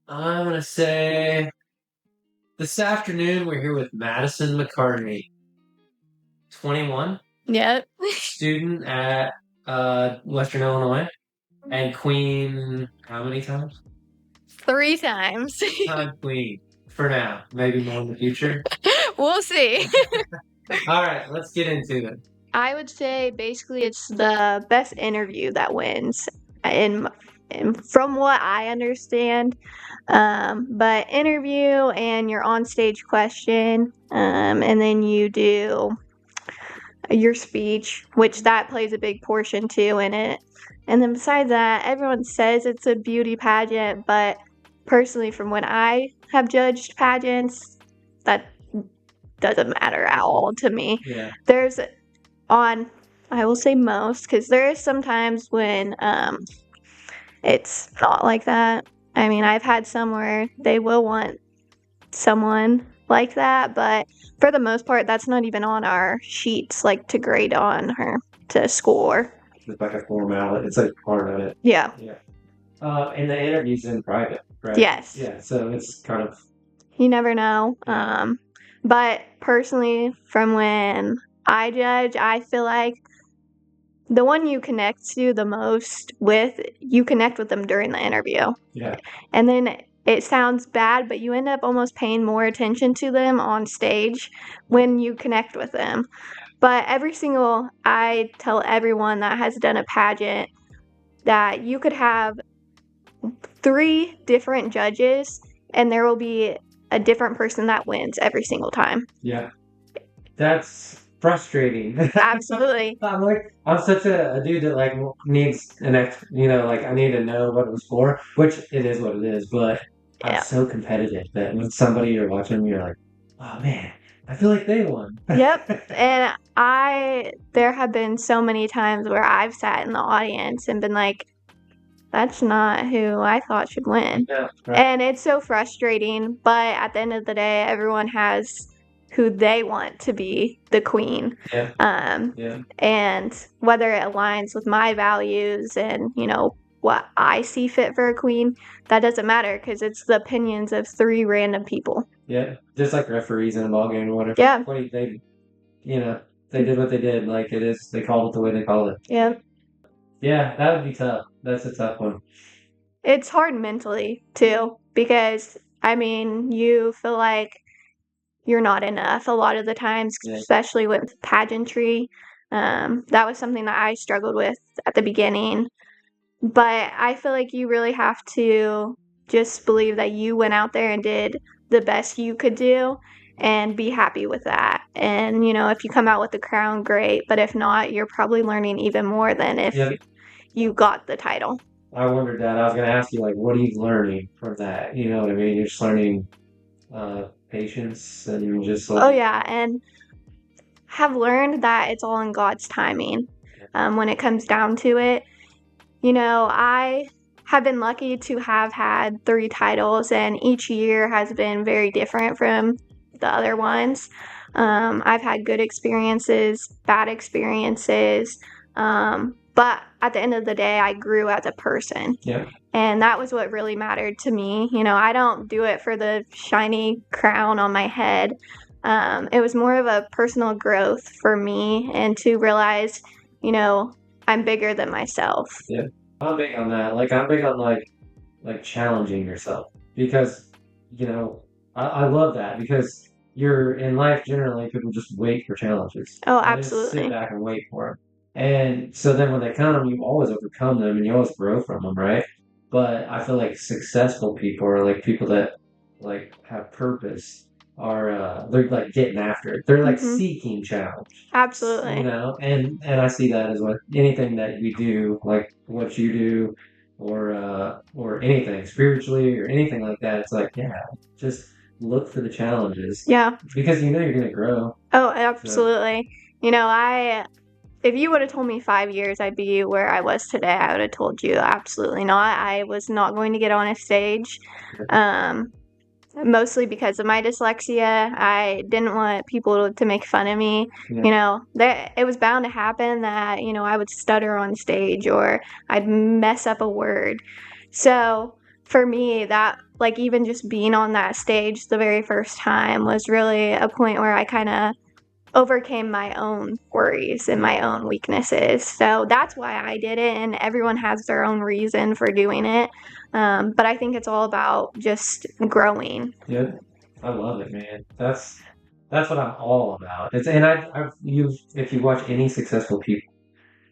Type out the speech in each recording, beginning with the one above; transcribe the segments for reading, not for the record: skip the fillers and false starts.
I'm gonna say this afternoon we're here with Mattie McCartney, 21, Yep. student at Western Illinois, and Queen. How many times? 3 times. Time Queen for now. Maybe more in the future. We'll see. All right, let's get into it. I would say basically it's the best interview that wins, in, from what I understand. But interview and your on-stage question, and then you do your speech, which that plays a big portion too in it. And then besides that, everyone says it's a beauty pageant, but personally, from when I have judged pageants, that doesn't matter at all to me. Yeah. There's I will say most, because there is sometimes when it's not like that. I mean, I've had some where they will want someone like that, but for the most part, that's not even on our sheets, like to grade on her to score. It's like a formality. It's like part of it. Yeah. Yeah. And the interview's in private, right? Yes. Yeah. So it's kind of. You never know. But personally, from when I judge, I feel like the one you connect to the most with, you connect with them during the interview. Yeah. And then it sounds bad, but you end up almost paying more attention to them on stage when you connect with them. But I tell everyone that has done a pageant that you could have 3 different judges and there will be a different person that wins every single time. Yeah. That's frustrating. Absolutely. I'm such a dude that like needs like I need to know what it was for, which it is what it is, but I'm so competitive that when somebody you're watching, you're like, oh man, I feel like they won. Yep. And there have been so many times where I've sat in the audience and been like, that's not who I thought should win. Yeah, right. And it's so frustrating, but at the end of the day, everyone has who they want to be the queen. Yeah. And whether it aligns with my values and, what I see fit for a queen, that doesn't matter because it's the opinions of 3 random people. Yeah, just like referees in a ball game or whatever. Yeah. They did what they did. Like it is, they called it the way they called it. Yeah. Yeah, that would be tough. That's a tough one. It's hard mentally, too, because, I mean, you feel like you're not enough a lot of the times, especially with pageantry. That was something that I struggled with at the beginning. But I feel like you really have to just believe that you went out there and did the best you could do and be happy with that. And, if you come out with the crown, great. But if not, you're probably learning even more than if you got the title. I wondered that. I was going to ask you, like, what are you learning from that? You know what I mean? You're just learning patience and just like... Oh, yeah. And have learned that it's all in God's timing when it comes down to it. I have been lucky to have had 3 titles, and each year has been very different from the other ones. I've had good experiences, bad experiences, but at the end of the day, I grew as a person. Yeah. And that was what really mattered to me. I don't do it for the shiny crown on my head. It was more of a personal growth for me and to realize, I'm bigger than myself. Yeah, I'm big on that. Like, I'm big on like challenging yourself because, I love that because you're in life generally people just wait for challenges. Oh, They absolutely. just sit back and wait for them. And so then when they come, you always overcome them and you always grow from them, right? But I feel like successful people are like people that like have purpose are they're like getting after it. They're like seeking challenge. Absolutely. And I see that as what anything that we do, like what you do, or anything spiritually or anything like that. It's like just look for the challenges. Yeah. Because you're gonna grow. Oh, absolutely. So. If you would have told me 5 years I'd be where I was today, I would have told you absolutely not. I was not going to get on a stage. Mostly because of my dyslexia. I didn't want people to make fun of me. Yeah. It was bound to happen that, I would stutter on stage or I'd mess up a word. So for me, that, like, even just being on that stage the very first time was really a point where I kind of overcame my own worries and my own weaknesses. So that's why I did it, and everyone has their own reason for doing it. But I think it's all about just growing. Yep. I love it, man. That's what I'm all about. And if you watch any successful people,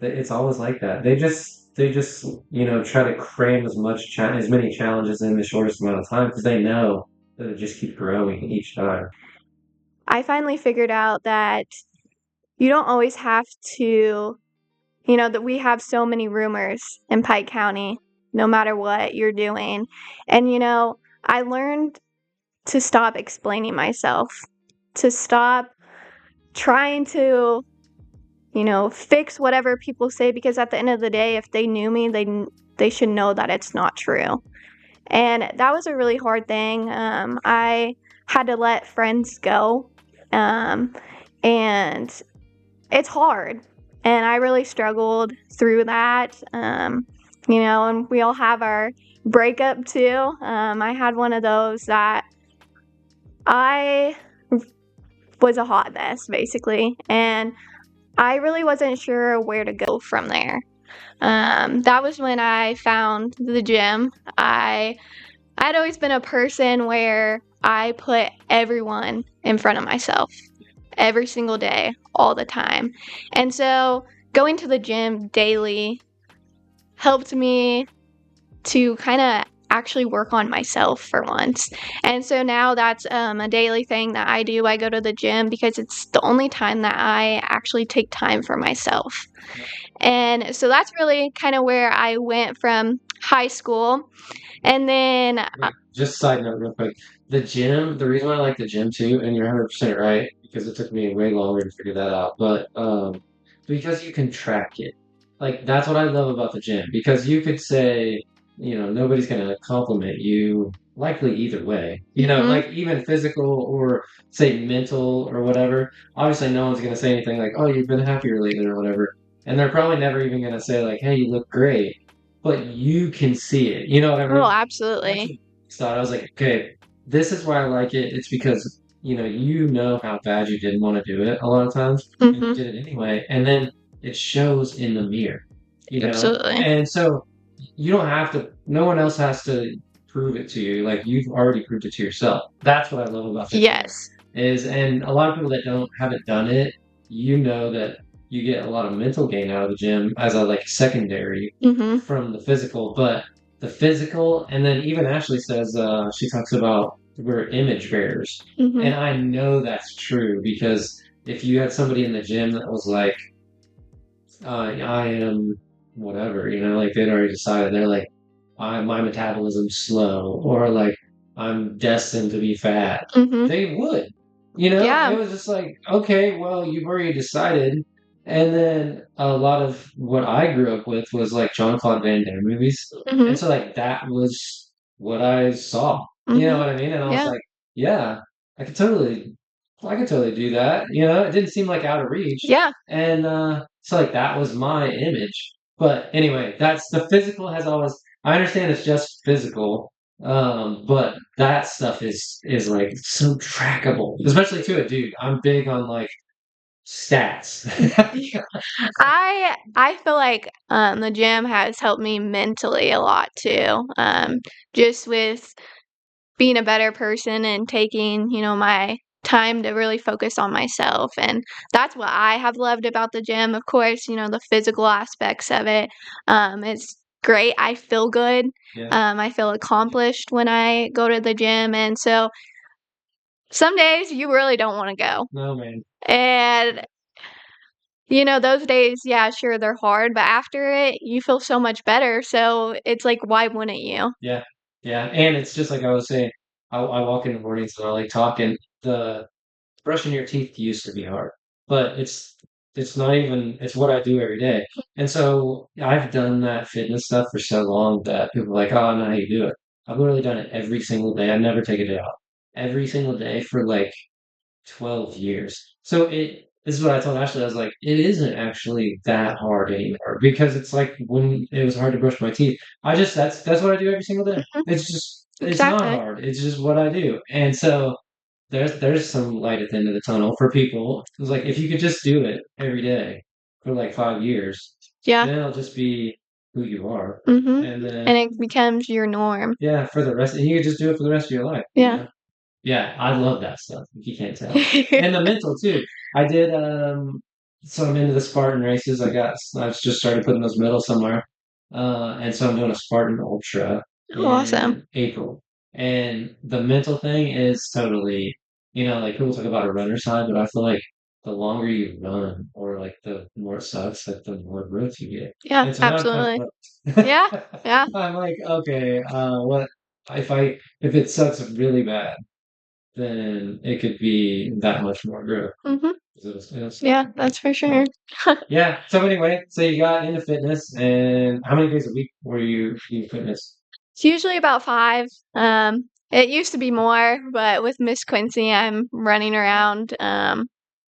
it's always like that. They just try to cram as many challenges in the shortest amount of time because they know that it just keeps growing each time. I finally figured out that you don't always have to, that we have so many rumors in Pike County, no matter what you're doing. And, I learned to stop explaining myself, to stop trying to, fix whatever people say, because at the end of the day, if they knew me, they should know that it's not true. And that was a really hard thing. I had to let friends go, and it's hard. And I really struggled through that. And we all have our breakup too. I had one of those that I was a hot mess, basically. And I really wasn't sure where to go from there. That was when I found the gym. I'd always been a person where I put everyone in front of myself every single day, all the time. And so going to the gym daily helped me to kind of actually work on myself for once. And so now that's a daily thing that I do. I go to the gym because it's the only time that I actually take time for myself. And so that's really kind of where I went from high school. And then Just side note, real quick. The reason why I like the gym too, and you're 100% right, because it took me way longer to figure that out, but because you can track it. Like, that's what I love about the gym, because you could say, nobody's going to compliment you, likely either way. Like even physical or say mental or whatever. Obviously, no one's going to say anything like, oh, you've been happier lately or whatever. And they're probably never even going to say, like, hey, you look great. But you can see it. You know what I mean? Oh, That's absolutely. thought. I was like, okay, this is why I like it. It's because you know how bad you didn't want to do it a lot of times, and you Hmm. did it anyway, and then it shows in the mirror. Absolutely. And so you don't have to. No one else has to prove it to you. Like you've already proved it to yourself. That's what I love about the gym. Yes. And a lot of people that haven't done it, that you get a lot of mental gain out of the gym as a like secondary Hmm. from the physical, but the physical, and then even Ashley says she talks about we're image bearers, Hmm. and I know that's true because if you had somebody in the gym that was like, I am whatever, like they'd already decided they're like, my metabolism's slow, or like I'm destined to be fat, Hmm. they would, Yeah. it was just like, okay, well, you've already decided. And then a lot of what I grew up with was like Jean-Claude Van Damme movies. And Hmm. so like that was what I saw. You know Hmm. what I mean? And I was Yeah. like, yeah, I could totally I could totally do that. It didn't seem like out of reach. Yeah. And so like that was my image. But anyway, that's the physical has always I understand it's just physical. But that stuff is like so trackable, especially to a dude. I'm big on like stats. I feel like the gym has helped me mentally a lot too. Just with being a better person and taking, my time to really focus on myself. And that's what I have loved about the gym. Of course, the physical aspects of it. It's great. I feel good. Yeah. I feel accomplished when I go to the gym. And so some days you really don't want to go. No, man. And those days, yeah, sure, they're hard, but after it, you feel so much better. So it's like, why wouldn't you? Yeah. Yeah. And it's just like I was saying, I walk in the mornings and I like talking. The brushing your teeth used to be hard, but it's not even it's what I do every day. And so I've done that fitness stuff for so long that people are like, oh, I know how you do it. I've literally done it every single day. I never take a day off. Every single day for like 12 years. So this is what I told Ashley. I was like, it isn't actually that hard anymore because it's like when it was hard to brush my teeth. That's what I do every single day. Mhm. It's not Exactly. hard. It's just what I do. And so there's some light at the end of the tunnel for people. It's like if you could just do it every day for like 5 years, Yeah. then it'll just be who you are. Mhm. And then And it becomes your norm. yeah, for the rest, and you could just do it for the rest of your life. Yeah. Yeah, I love that stuff, if you can't tell. And the mental too. I did so I'm into the Spartan races. I've just started putting those medals somewhere. And so I'm doing a Spartan Ultra Awesome. in April. And the mental thing is totally, like people talk about a runner side, but I feel like the longer you run or like the more it sucks, like the more growth you get. Yeah, And so now I'm kind absolutely. of Yeah. hooked. Yeah. I'm like, okay, what if it sucks really bad? Then it could be that much more growth. Mhm. 'Cause it'll suck. Yeah, that's for sure. Yeah. So anyway, so you got into fitness, and how many days a week were you in fitness? It's usually about 5. It used to be more, but with Miss Quincy, I'm running around,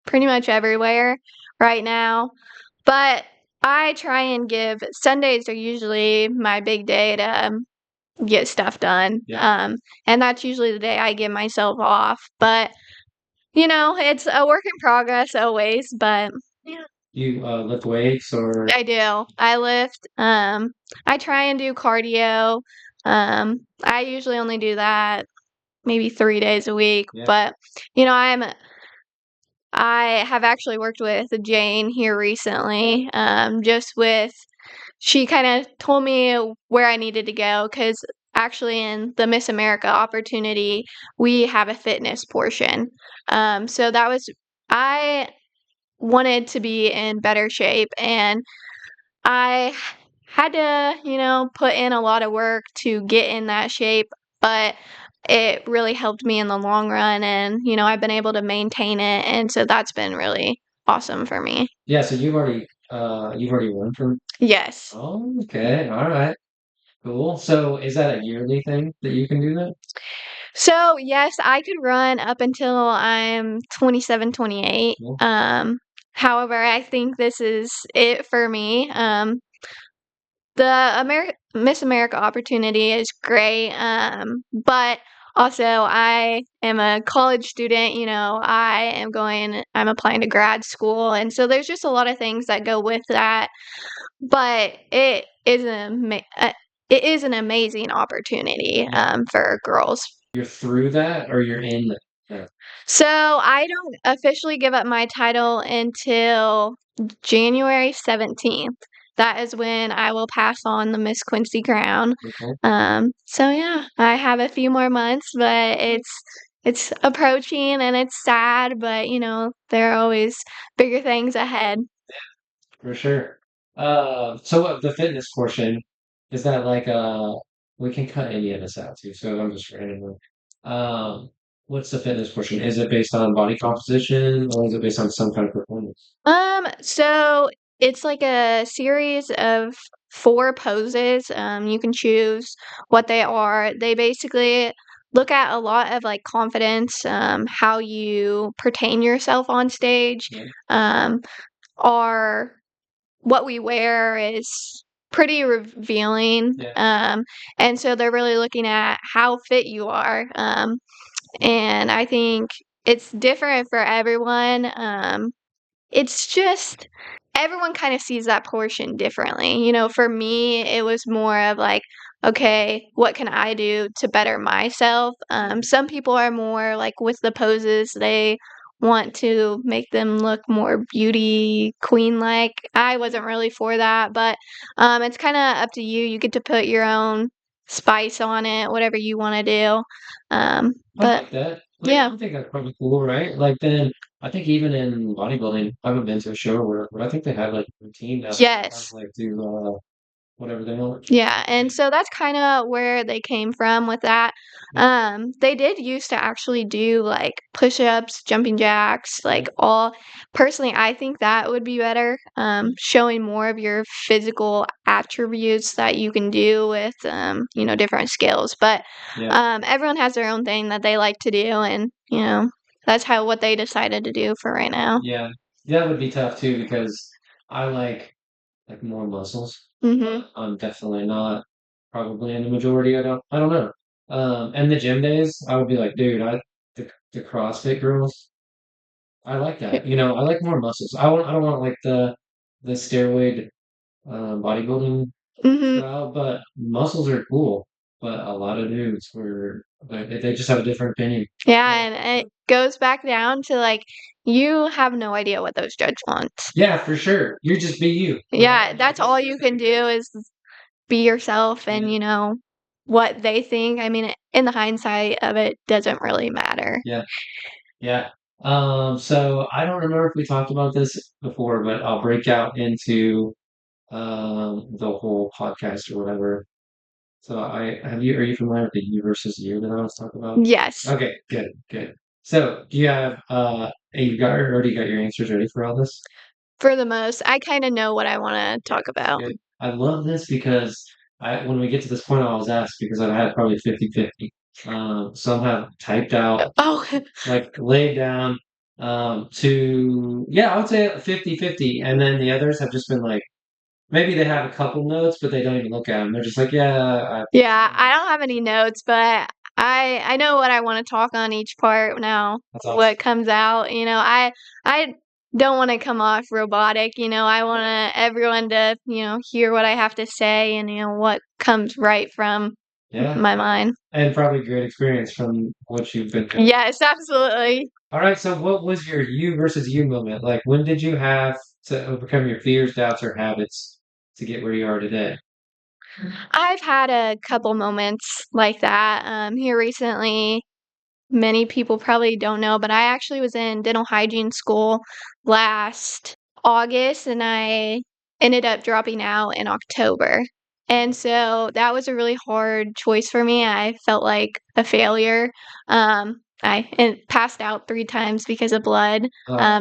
pretty much everywhere right now. But I try and give Sundays are usually my big day to get stuff done. Yeah. And that's usually the day I give myself off. But, you know, it's a work in progress always, but yeah. You lift weights or I do. I lift. I try and do cardio. I usually only do that maybe 3 days a week, yeah, but, you know, I have actually worked with Jane here recently, just with she kinda told me where I needed to go because actually in the Miss America opportunity, we have a fitness portion. So that was I wanted to be in better shape, and I had to, put in a lot of work to get in that shape, but it really helped me in the long run and, I've been able to maintain it, and so that's been really awesome for me. yeah. So you've already run from. Yes. Oh, okay, all right, cool. So is that a yearly thing that you can do that? So, yes, I could run up until I'm 27, 28. Cool. However, I think this is it for me. The Miss America opportunity is great, but also I am a college student, I'm applying to grad school, and so there's just a lot of things that go with that, but it is an amazing opportunity, Yeah. for girls. You're through that, or you're in the. So I don't officially give up my title until January 17th. That is when I will pass on the Miss Quincy crown. Okay. So yeah, I have a few more months, but it's approaching and it's sad, but there are always bigger things ahead. For sure. So what the fitness portion is that like we can cut any of this out too. So I'm just randomly. Um, what's the fitness portion? Is it based on body composition or is it based on some kind of performance? So it's like a series of 4 poses. You can choose what they are. They basically look at a lot of like confidence, how you pertain yourself on stage. Yeah. Um, our what we wear is pretty revealing. Yeah. And so they're really looking at how fit you are. And I think it's different for everyone. It's just everyone kind of sees that portion differently. For me, it was more of like, okay, what can I do to better myself? Some people are more like with the poses, they want to make them look more beauty queen like. I wasn't really for that, but it's kind of up to you. You get to put your own spice on it, whatever you want to do. I But like that. Like, yeah, I think that's probably cool, right? Like then I think even in bodybuilding, I haven't been to a show where I think they have like a routine now. Kind of yes. like do whatever they want. Yeah, and so that's kinda where they came from with that. They did used to actually do, like, push-ups, jumping jacks, Yeah. like, all personally, I think that would be better, showing more of your physical attributes that you can do with, different skills, but, Yeah. everyone has their own thing that they like to do, and, that's what they decided to do for right now. Yeah. that would be tough too because I like more muscles. Mm-hmm. I'm definitely not probably in the majority. I don't know. And the gym days, I would be like, dude, the CrossFit girls, I like that. I like more muscles. I don't want like the steroid bodybuilding Mm-hmm. style, but muscles are cool. But a lot of dudes they just have a different opinion. Yeah, and it goes back down to like you have no idea what those judges want. Yeah, for sure. You just be you. Yeah, that's all you can do is be yourself and Yeah. what they think. I mean, in the hindsight of it doesn't really matter. Yeah. Yeah. So I don't remember if we talked about this before, but I'll break out into the whole podcast or whatever. So are you familiar with the you versus you that I was talking about? Yes. Okay, good, good. So do you have you got already got your answers ready for all this? For the most, I kind of know what I want to talk about. Good. I love this because when we get to this point, I was asked because I've had probably 50-50. Some have typed out, Oh, like laid down, I would say 50-50. And then the others have just been like, maybe they have a couple notes, but they don't even look at them. They're just like, yeah, yeah, I don't have any notes, but I know what I want to talk on each part now. that's awesome. What comes out, I don't want to come off robotic. I want everyone to hear what I have to say and what comes right from Yeah. my mind. And probably great experience from what you've been doing. Yes, absolutely. All right, so what was your you versus you moment? Like, when did you have to overcome your fears, doubts, or habits to get where you are today? I've had a couple moments like that here recently. Many people probably don't know, but I actually was in dental hygiene school last August and I ended up dropping out in October. And so that was a really hard choice for me. I felt like a failure. I passed out 3 times because of blood.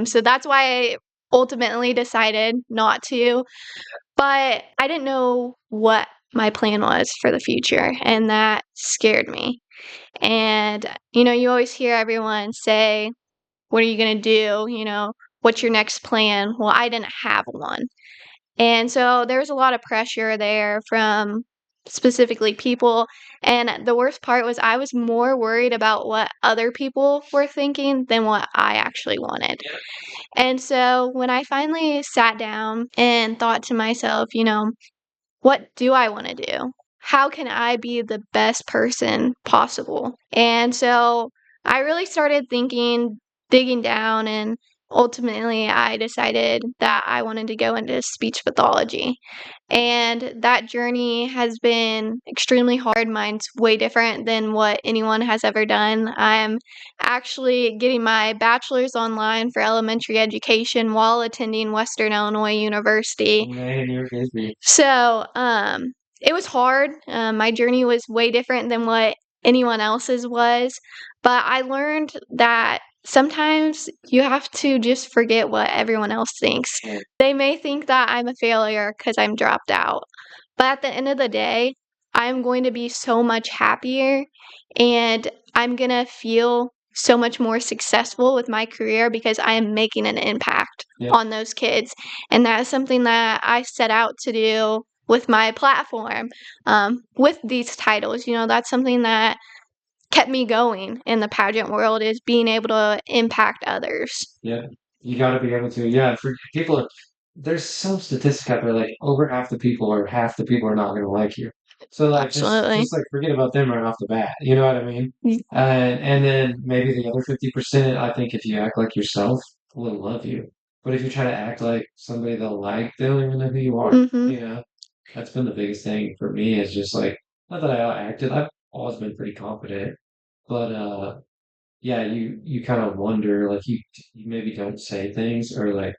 So that's why I ultimately decided not to. But I didn't know what my plan was for the future, and that scared me. And, you always hear everyone say, "What are you gonna do?" "What's your next plan?" Well, I didn't have one. And so there was a lot of pressure there from specifically people. And the worst part was I was more worried about what other people were thinking than what I actually wanted. And so when I finally sat down and thought to myself, what do I want to do? How can I be the best person possible? And so I really started thinking, digging down, and ultimately I decided that I wanted to go into speech pathology. And that journey has been extremely hard. Mine's way different than what anyone has ever done. I'm actually getting my bachelor's online for elementary education while attending Western Illinois University. Man, you're busy. So, it was hard. My journey was way different than what anyone else's was, but I learned that sometimes you have to just forget what everyone else thinks. Yeah. They may think that I'm a failure because I'm dropped out, but at the end of the day, I'm going to be so much happier and I'm gonna feel so much more successful with my career because I am making an impact Yeah. on those kids. And that is something that I set out to do with my platform, with these titles. That's something that kept me going in the pageant world is being able to impact others. Yeah, you got to be able to. Yeah, for people, there's some statistic out there like over half the people or half the people are not going to like you. So like Absolutely. just like forget about them right off the bat. You know what I mean? Y- And then maybe the other 50%, I think if you act like yourself, will love you. But if you try to act like somebody they'll like, they don't even know who you are. Mhm. That's been the biggest thing for me is just like not that I acted. I've always been pretty confident, but yeah, you kind of wonder, like you maybe don't say things or like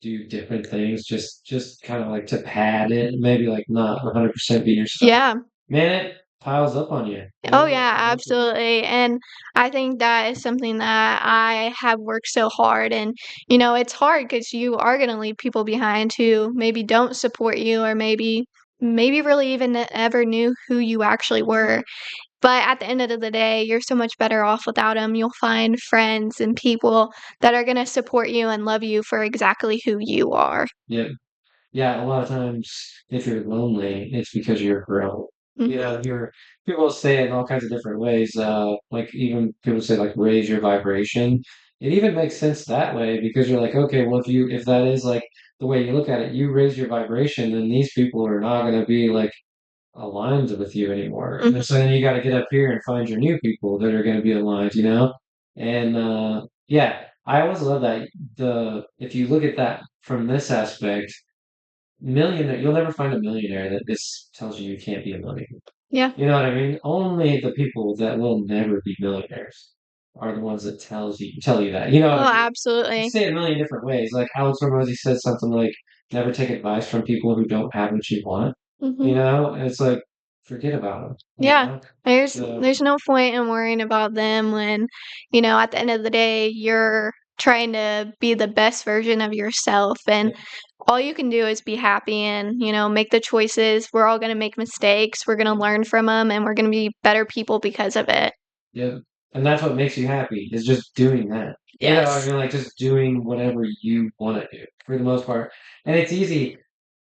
do different things just kind of like to pad it, maybe like not 100% be yourself. Yeah. Man, it piles up on you. Oh, yeah, absolutely. And I think that is something that I have worked so hard. And, it's hard because you are going to leave people behind who maybe don't support you or maybe really even ever knew who you actually were. But at the end of the day, you're so much better off without them. You'll find friends and people that are gonna support you and love you for exactly who you are. Yeah. Yeah, a lot of times if you're lonely, it's because you're grown. You Mhm. know, people say it in all kinds of different ways. Like even people say like raise your vibration. It even makes sense that way because you're like, okay, well if that is like the way you look at it, you raise your vibration, then these people are not gonna be like aligned with you anymore. Mhm. And so then you gotta get up here and find your new people that are gonna be aligned, you know? And yeah, I always love that the if you look at that from this aspect millionaire, you'll never find a millionaire that this tells you you can't be a millionaire. Yeah. You know what I mean? Only the people that will never be millionaires are the ones that tell you that. You know what Oh, I mean? You absolutely. say it a million different ways. Like Alex Hormozy said something like, "Never take advice from people who don't have what you want." You Mhm. know, and it's like, forget about them. You Yeah. know, so There's no point in worrying about them when, at the end of the day, you're trying to be the best version of yourself, and yeah, all you can do is be happy and, make the choices. We're all gonna make mistakes, we're gonna learn from them, and we're gonna be better people because of it. yeah, and that's what makes you happy is just doing that. You know, I Yes. mean, like just doing whatever you want to do for the most part, and it's easy.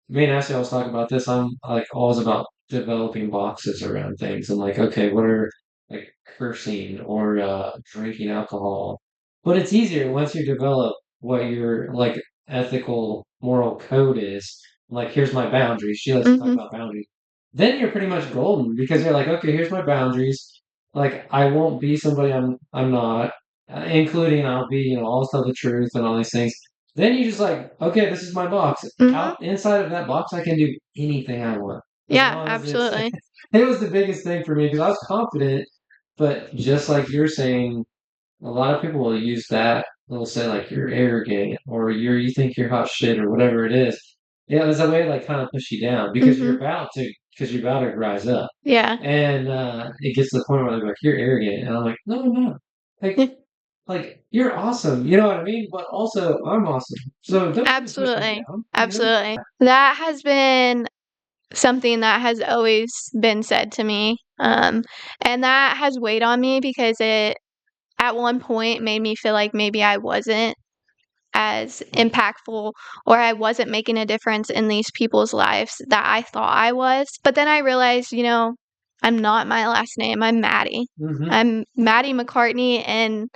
Me and Ashley always talk about this. I'm like always about developing boxes around things. I'm like, okay, what are like cursing or drinking alcohol? But it's easier once you develop what your like ethical moral code is. Like, here's my boundaries. She likes to talk Mhm. about boundaries. Then you're pretty much golden because you're like, okay, here's my boundaries. Like, I won't be somebody I'm not, including I'll be, I'll tell the truth and all these things. Then you just like, okay, this is my box. Mhm. Out inside of that box, I can do anything I want as Yeah, long as it's. absolutely. It was the biggest thing for me because I was confident, but just like you're saying, a lot of people will use that. They'll say like you're arrogant or you think you're hot shit or whatever it is. Yeah, there's a way to like kind of push you down Mhm. because you're about to rise up, Yeah. and it gets to the point where they're like you're arrogant, and I'm like no, I'm not. Like you're awesome, you know what I mean? But also I'm awesome. So don't even push me Absolutely. down, you know? Absolutely. That has been something that has always been said to me, and that has weighed on me because it, at one point, made me feel like maybe I wasn't as impactful or I wasn't making a difference in these people's lives that I thought I was. But then I realized, I'm not my last name. I'm Mattie. Hmm. I'm Mattie McCartney, and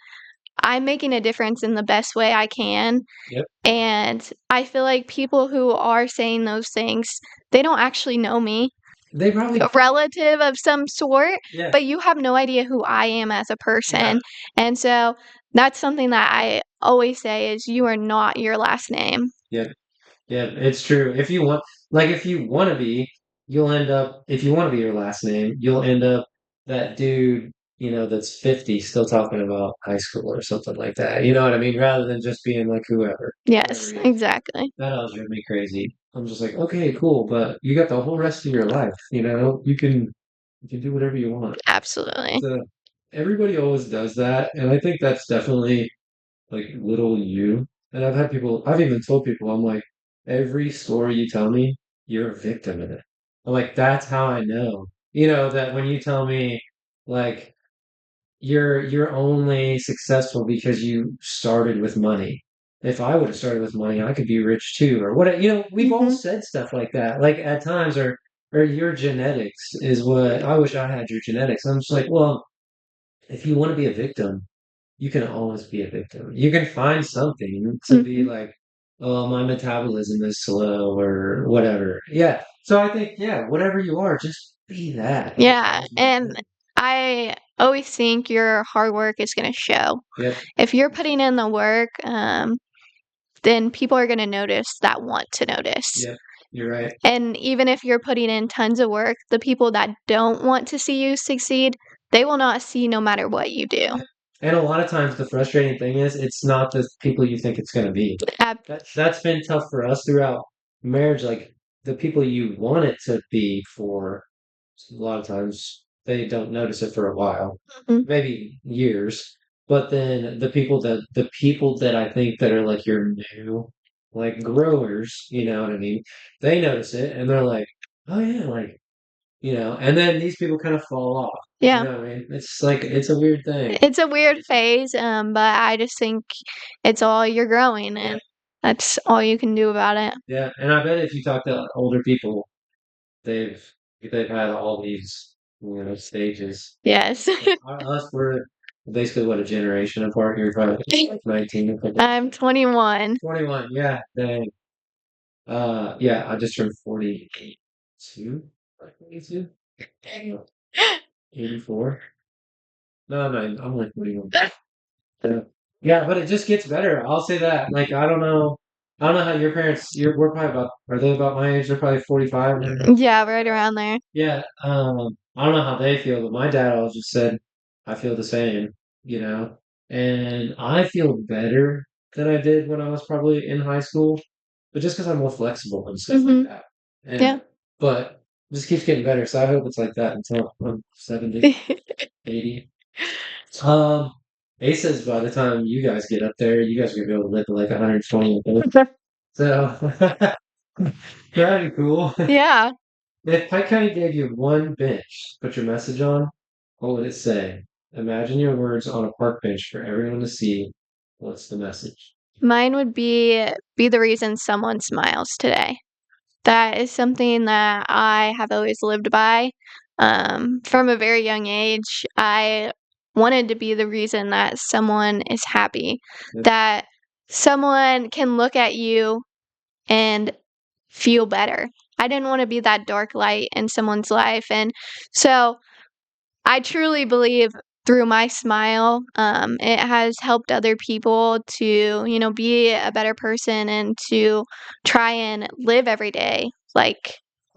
I'm making a difference in the best way I can. Yep. And I feel like people who are saying those things, they don't actually know me, They probably a relative of some sort, yeah. but you have no idea who I am as a Yeah. person. And so that's something that I always say is you are not your last name. Yep. Yeah, it's true. If you want to be, you'll end up, if you want to be your last name, you'll end up that dude, that's 50 still talking about high school or something like that. You know what I mean? Rather than just being like whoever Yes, he is. exactly. That always drives me crazy. I'm just like, okay, cool, but you got the whole rest of your life, you can do whatever you want. Absolutely. So everybody always does that, and I think that's definitely like little you. And I've even told people, I'm like, every story you tell me, you're a victim in it. I'm like, that's how I know. That when you tell me like you're only successful because you started with money. If I would have started with money, I could be rich too. Or what, we've all Mhm. said stuff like that. Like at times or your genetics is what I wish I had your genetics. I'm just like, well, if you want to be a victim, you can always be a victim. You can find something to be Mhm. like, oh, my metabolism is slow or whatever. Yeah. So I think, yeah, whatever you are, just be that. Just Yeah, always be and that. I always think your hard work is going to show. Yep. If you're putting in the work, then people are going to notice that want to notice. Yep. You're right. And even if you're putting in tons of work, the people that don't want to see you succeed, they will not see no matter what you do. Yep. And a lot of times the frustrating thing is it's not the people you think it's going to be. Ab- That's been tough for us throughout marriage. Like the people you want it to be for, a lot of times they don't notice it for a while, Mhm. maybe years. But then the people that I think that are like your new like growers, you know what I mean? They notice it and they're like, oh yeah, like and then these people kind of fall off. Yeah. What I mean? It's like it's a weird thing. It's a weird phase, but I just think it's all you're growing, Yeah. and that's all you can do about it. Yeah, and I bet if you talk to older people, they've they've had all these stages. Yes. Us, we're basically what a generation apart. You're probably like 19 or something. I'm 21. 21. Yeah, dang. Yeah, I just turned 42. Like 42? 84. No, I'm only 41. Yeah. Yeah, but it just gets better. I'll say that. Like, I don't know how your parents, we're probably are they about my age? They're probably 45. Yeah, right around there. Yeah, I don't know how they feel, but my dad always just said, I feel the same, you know? And I feel better than I did when I was probably in high school, but just because I'm more flexible and stuff like that. And, Yeah. but it just keeps getting better, so I hope it's like that until I'm 70, 80. Um, Ace says by the time you guys get up there, you guys are gonna be able to live to like 120. So that'd be cool. Yeah. If Pike County gave you one bench to put your message on, what would it say? Imagine your words on a park bench for everyone to see. What's the message? Mine would be the reason someone smiles today. That is something that I have always lived by. From a very young age, I wanted to be the reason that someone is happy, Yeah. that someone can look at you and feel better. I didn't want to be that dark light in someone's life. And so I truly believe through my smile, it has helped other people to, be a better person and to try and live every day like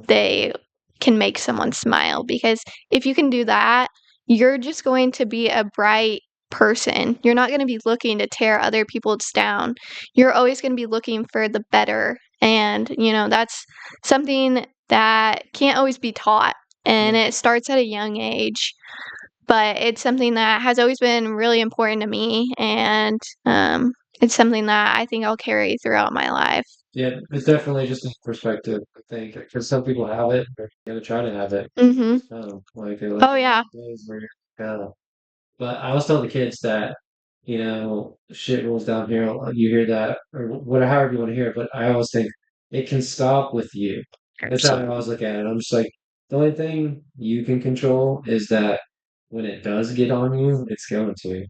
they can make someone smile. Because if you can do that, you're just going to be a bright person. You're not going to be looking to tear other people's down. You're always going to be looking for the better. And, that's something that can't always be taught. And Yeah. it starts at a young age, but it's something that has always been really important to me, and it's something that I think I'll carry throughout my life. Yeah, it's definitely just a perspective, I think, because some people have it, they're gonna try to have it. Mhm. Like they're like Oh, yeah. days where you're kind of. But I always tell the kids that, shit rolls downhill. You hear that, or whatever, however you want to hear it. But I always think it can stop with you. That's how I always look at it. I'm just like, the only thing you can control is that when it does get on you, it's going to.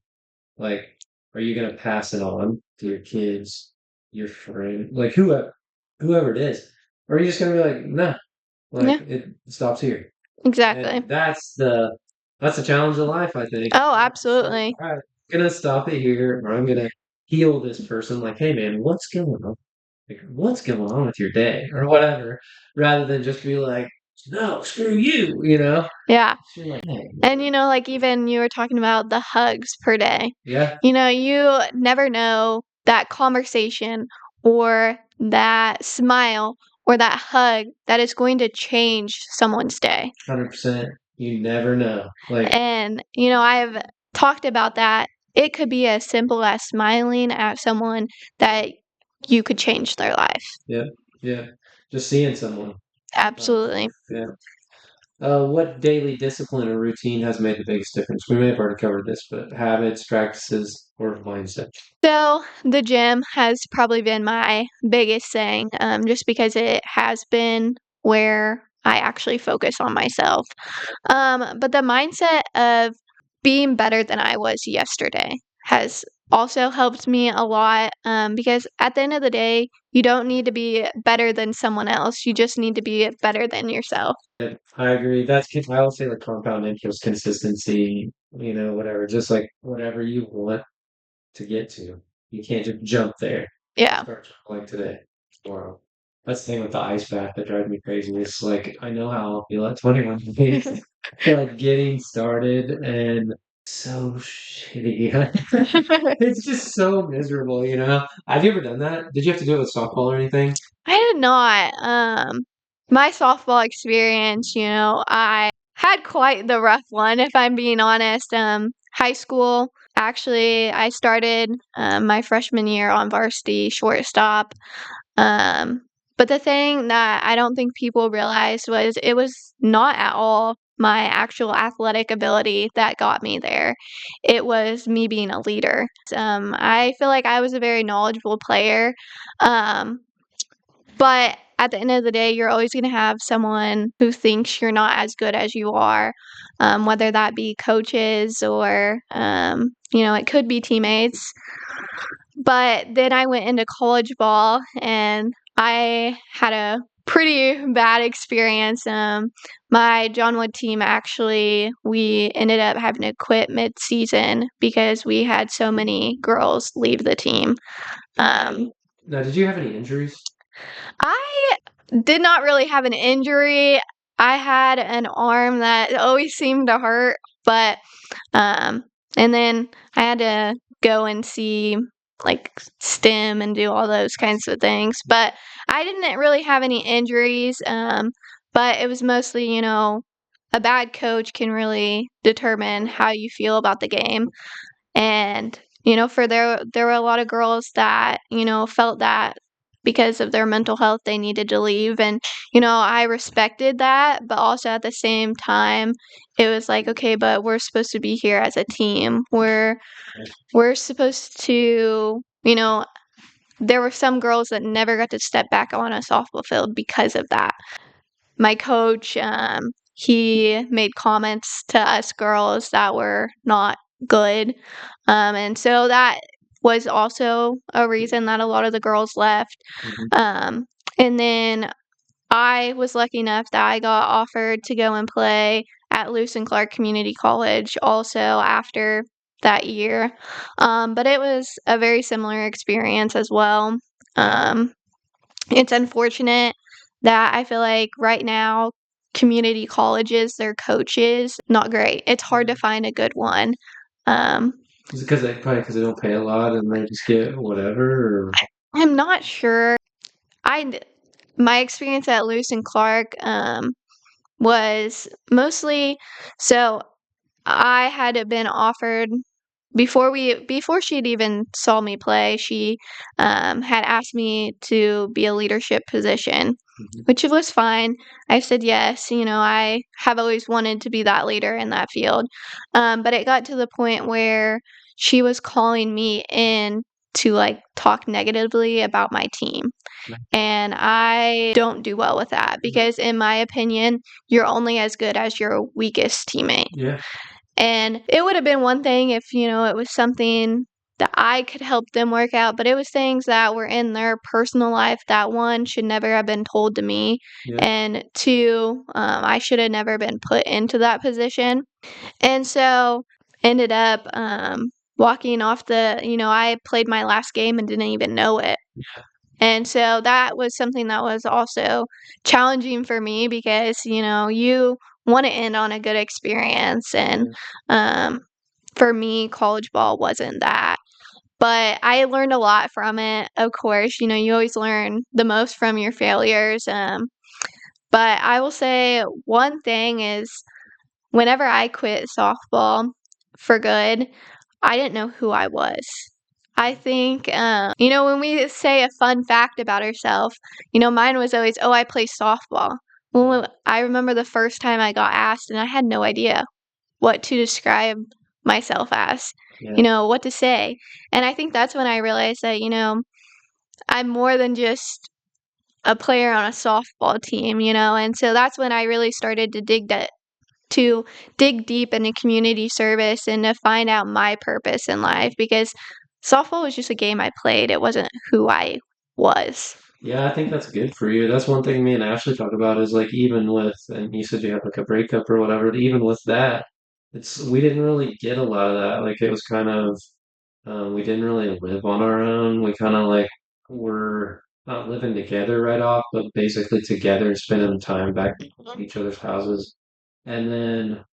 Like, are you gonna pass it on to your kids, your friend, like whoever it is? Or are you just gonna be like, nah, Yeah, like it stops here? exactly. And that's the challenge of life, I think. Oh, It's like, absolutely. all right, I'm gonna stop it here, or I'm gonna heal this person. Like, hey man, what's going on? Like, what's going on with your day, or whatever, rather than just be like, no, screw you, Yeah. Just be like, hey, And, like even you were talking about the hugs per day. yeah, You never know that conversation or that smile or that hug that is going to change someone's day. 100%. You never know. Like, And, I've talked about that. It could be as simple as smiling at someone that you could change their life. yeah, yeah, just seeing someone. Absolutely. Yeah. What daily discipline or routine has made the biggest difference? We may have already covered this, but habits, practices, or mindset. So the gym has probably been my biggest thing, just because it has been where I actually focus on myself. But the mindset of being better than I was yesterday has also helped me a lot, because at the end of the day, you don't need to be better than someone else. You just need to be better than yourself. I agree. I always say like compound interest, consistency, whatever. Just like whatever you want to get to. You can't just jump there. Yeah. Start like today, tomorrow. That's the thing with the ice bath that drives me crazy. It's like I know how I'll feel at 21 days. Like getting started and so shitty. It's just so miserable. Have you ever done that? Did you have to do it with softball or anything? I did not. My softball experience, I had quite the rough one, if I'm being honest. High school, actually, I started my freshman year on varsity shortstop. Um, But the thing that I don't think people realized was it was not at all my actual athletic ability that got me there. It was me being a leader. I feel like I was a very knowledgeable player, um, but at the end of the day, you're always going to have someone who thinks you're not as good as you are, whether that be coaches or, it could be teammates. But then I went into college ball and I had a pretty bad experience. My John Wood team actually, we ended up having to quit mid-season because we had so many girls leave the team. Now, did you have any injuries? I did not really have an injury. I had an arm that always seemed to hurt, but um, and then I had to go and see like STEM and do all those kinds of things. But I didn't really have any injuries. But it was mostly, a bad coach can really determine how you feel about the game. And, there were a lot of girls that, felt that because of their mental health, they needed to leave. And, I respected that. But also at the same time, it was like, okay, but we're supposed to be here as a team. We're supposed to, there were some girls that never got to step back on a softball field because of that. My coach, he made comments to us girls that were not good. And so that was also a reason that a lot of the girls left. Um, and then I was lucky enough that I got offered to go and play at Lewis and Clark Community College also after that year. But it was a very similar experience as well. Um, it's unfortunate that I feel like right now community colleges, their coaches, not great. It's hard to find a good one. Um, Is it because they don't pay a lot and they just get whatever? Or I'm not sure. I my experience at Lewis and Clark was mostly so I had been offered before she had even saw me play, she had asked me to be a leadership position, which was fine. I said yes. I have always wanted to be that leader in that field. But it got to the point where she was calling me in to like talk negatively about my team. And I don't do well with that because, in my opinion, you're only as good as your weakest teammate. yeah, And it would have been one thing if, it was something that I could help them work out, but it was things that were in their personal life that one should never have been told to me, yeah, and two, I should have never been put into that position. And so ended up walking off I played my last game and didn't even know it. And so that was something that was also challenging for me because, you want to end on a good experience. And for me, college ball wasn't that. But I learned a lot from it. Of course, you always learn the most from your failures. But I will say one thing is whenever I quit softball for good, I didn't know who I was. I think, when we say a fun fact about ourselves, mine was always, oh, I play softball. Well, I remember the first time I got asked, and I had no idea what to describe myself as, what to say. And I think that's when I realized that, I'm more than just a player on a softball team, and so that's when I really started to dig deep into community service and to find out my purpose in life because softball was just a game I played. It wasn't who I was. yeah. I think that's good for you. That's one thing me and Ashley talk about is like even with, and you said you had like a breakup or whatever. Even with that, we didn't really get a lot of that. Like it was kind of we didn't really live on our own. We kind of like were not living together right off, but basically together, spending time back at each other's houses. And then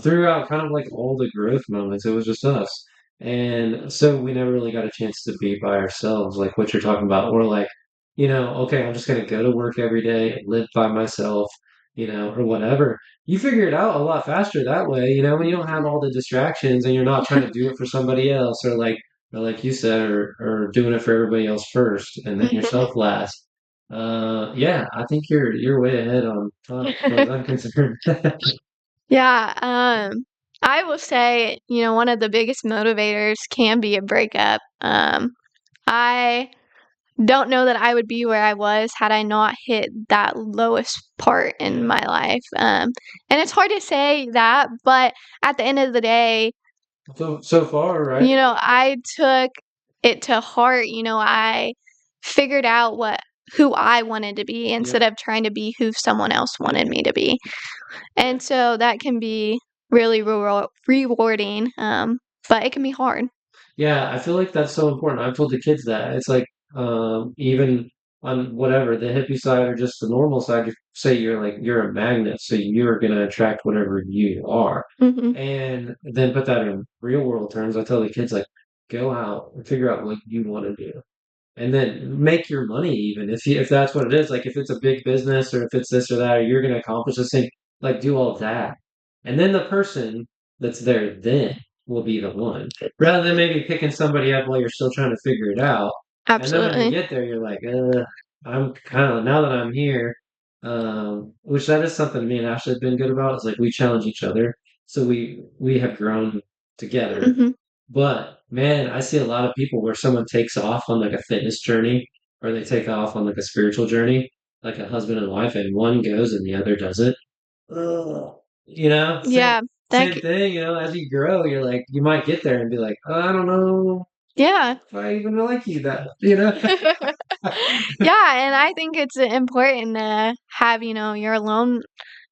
throughout kind of like all the growth moments, it was just us. And so we never really got a chance to be by ourselves, like what you're talking about. Or like, okay, I'm just gonna go to work every day, live by myself, or whatever. You figure it out a lot faster that way, when you don't have all the distractions and you're not trying to do it for somebody else or like you said, or doing it for everybody else first and then yourself last. Yeah, I think you're way ahead on time as far as I'm concerned. Yeah, I will say, one of the biggest motivators can be a breakup. I don't know that I would be where I was had I not hit that lowest part in Yeah. my life. And it's hard to say that, but at the end of the day, So far, right? I took it to heart. I figured out who I wanted to be Yeah. instead of trying to be who someone else wanted me to be. Yeah. And so that can be really rewarding, but it can be hard. Yeah, I feel like that's so important. I've told the kids that. It's like, even on whatever, the hippie side or just the normal side, you say you're a magnet, so you're gonna attract whatever you are. Mhm. And then put that in real world terms. I tell the kids like, go out and figure out what you want to do. And then make your money even if that's what it is. Like if it's a big business or if it's this or that, or you're gonna accomplish this thing, like do all of that. And then the person that's there then will be the one. Rather than maybe picking somebody up while you're still trying to figure it out. And then when you Absolutely. get there, you're like, I'm kind of now that I'm here, which that is something me and Ashley have been good about. Is like we challenge each other. So we have grown together, Mhm. but man, I see a lot of people where someone takes off on like a fitness journey or they take off on like a spiritual journey, like a husband and wife, and one goes and the other doesn't. Ugh. Same Yeah, that same c thing, as you grow, you're like you might get there and be like, I don't know yeah. if I even like you. Yeah, and I think it's important to have, your alone.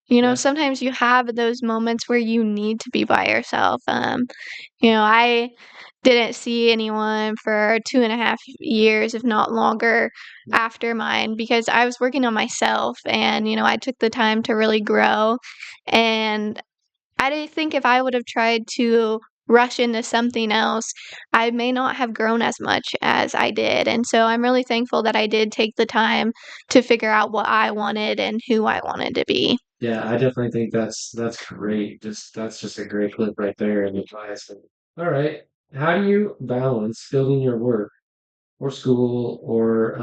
Yeah. Sometimes you have those moments where you need to be by yourself. I didn't see anyone for 2.5 years, if not longer, after mine because I was working on myself and, I took the time to really grow. And I didn't think if I would have tried to rush into something else, I may not have grown as much as I did. And so I'm really thankful that I did take the time to figure out what I wanted and who I wanted to be. Yeah, I definitely think that's great. That's just a great clip right there and advice. And, all right. How do you balance building your work or school or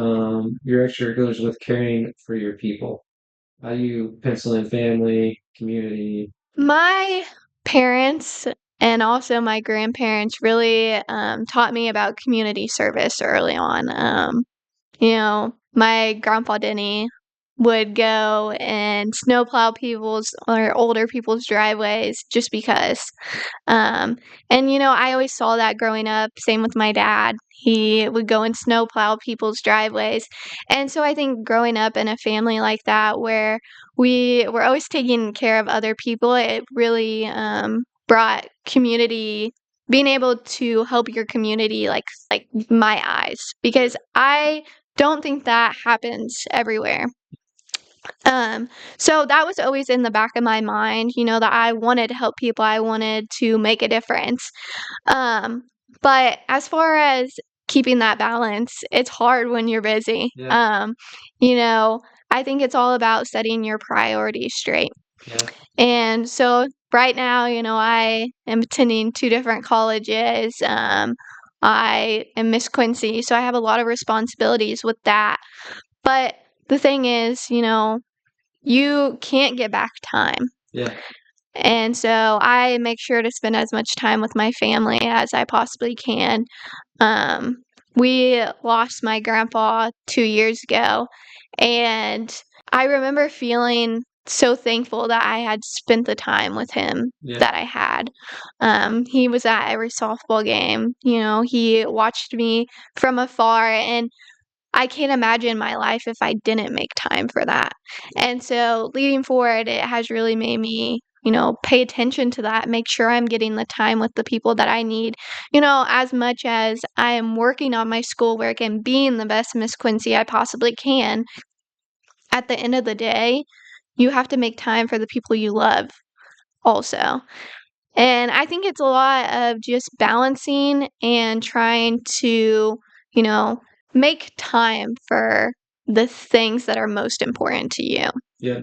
your extracurriculars with caring for your people? How do you pencil in family, community? My parents and also my grandparents really taught me about community service early on. My grandpa Denny would go and snowplow people's or older people's driveways just because. Um, and I always saw that growing up. Same with my dad. He would go and snowplow people's driveways. And so I think growing up in a family like that where we were always taking care of other people, it really brought community being able to help your community like my eyes because I don't think that happens everywhere. Um, so that was always in the back of my mind, that I wanted to help people, I wanted to make a difference. Um, but as far as keeping that balance, it's hard when you're busy. Yeah, You know, I think it's all about setting your priorities straight. yeah, And so right now, I am attending two different colleges. I am Miss Quincy, so I have a lot of responsibilities with that. But the thing is, you can't get back time. yeah, And so I make sure to spend as much time with my family as I possibly can. Um, we lost my grandpa 2 years ago, and I remember feeling so thankful that I had spent the time with him yeah, that I had. He was at every softball game. He watched me from afar, and I can't imagine my life if I didn't make time for that. And so leading forward, it has really made me, pay attention to that, make sure I'm getting the time with the people that I need. As much as I am working on my schoolwork and being the best Miss Quincy I possibly can, at the end of the day, you have to make time for the people you love also. And I think it's a lot of just balancing and trying to, you know, make time for the things that are most important to you. yeah.